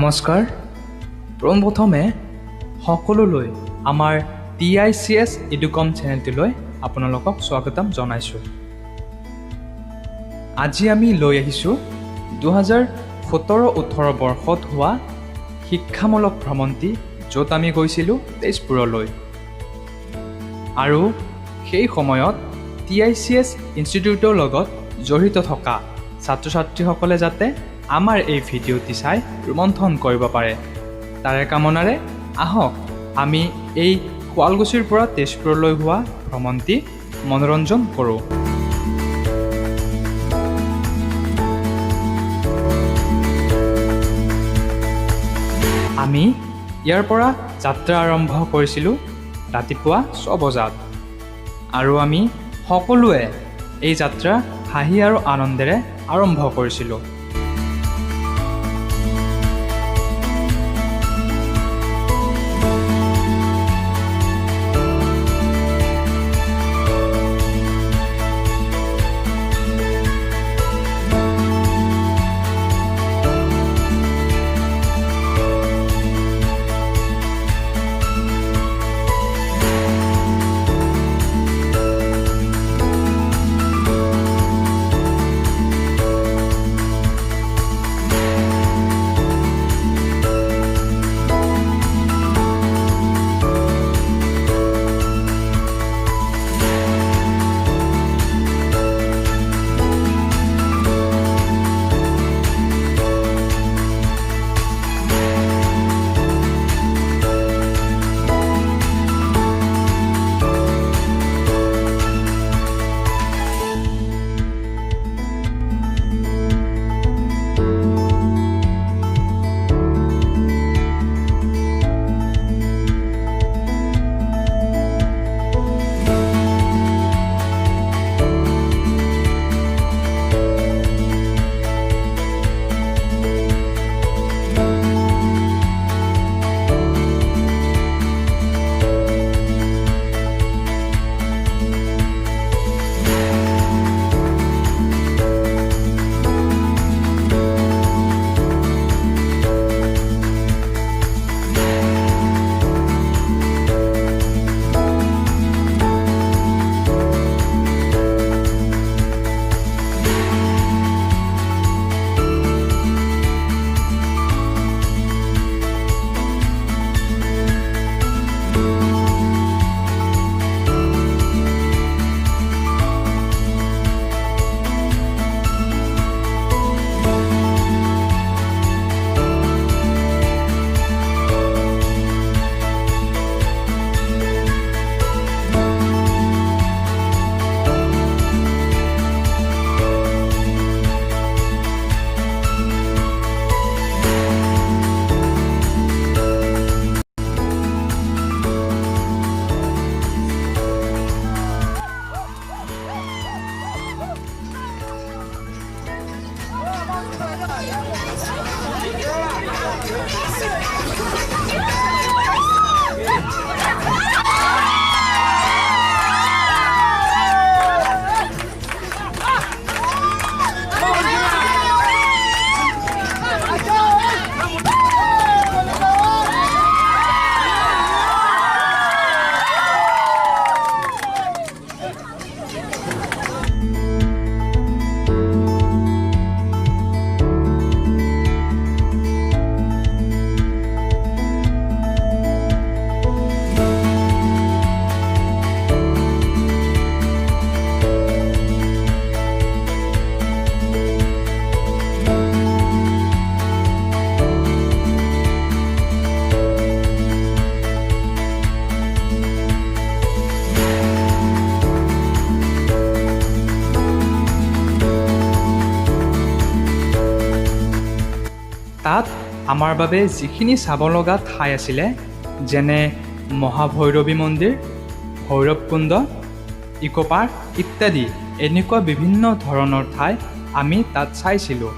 নমস্কাৰ। পোনপ্ৰথমে সকলোলৈ আমাৰ TICS এডুকম চেনেলটোলৈ আপোনালোকক স্বাগতম জনাইছোঁ। আজি আমি লৈ আহিছোঁ 2017-18 বৰ্ষত হোৱা শিক্ষামূলক ভ্ৰমণটি, য'ত আমি গৈছিলোঁ তেজপুৰলৈ। আৰু সেই সময়ত TICS ইনষ্টিটিউটৰ লগত জড়িত থকা ছাত্ৰ ছাত্ৰীসকলে যাতে আমাৰ এই ভিডিঅ'টি চাই ৰোমন্থন কৰিব পাৰে, তাৰে কামনাৰে আহক আমি এই শুৱালকুছিৰ পৰা তেজপুৰলৈ হোৱা ভ্ৰমণটি মনোৰঞ্জন কৰোঁ। আমি ইয়াৰ পৰা যাত্ৰা আৰম্ভ কৰিছিলোঁ ৰাতিপুৱা 6 বজাত, আৰু আমি সকলোৱে এই যাত্ৰা হাঁহি আৰু আনন্দেৰে আৰম্ভ কৰিছিলোঁ। তাত আমাৰ বাবে যিখিনি চাব লগা ঠাই আছিলে, যেনে মহাভৈৰৱী মন্দিৰ, ভৈৰৱকুণ্ড, ইক' পাৰ্ক ইত্যাদি, এনেকুৱা বিভিন্ন ধৰণৰ ঠাই আমি তাত চাইছিলোঁ।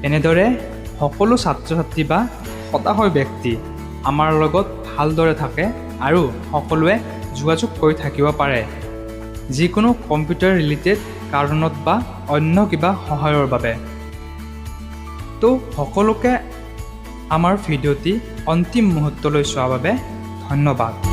এনেদৰে সকলো ছাত্ৰ ছাত্ৰী বা হতাশৰ ব্যক্তি আমাৰ লগত ভালদৰে থাকে আৰু সকলোৱে যোগাযোগ কৰি থাকিব পাৰে যিকোনো কম্পিউটাৰ ৰিলেটেড কাৰণত বা অন্য কিবা সহায়ৰ বাবে। তো সকলোকে আমাৰ ভিডিঅ'টি অন্তিম মুহূৰ্তলৈ চোৱাৰ বাবে ধন্যবাদ।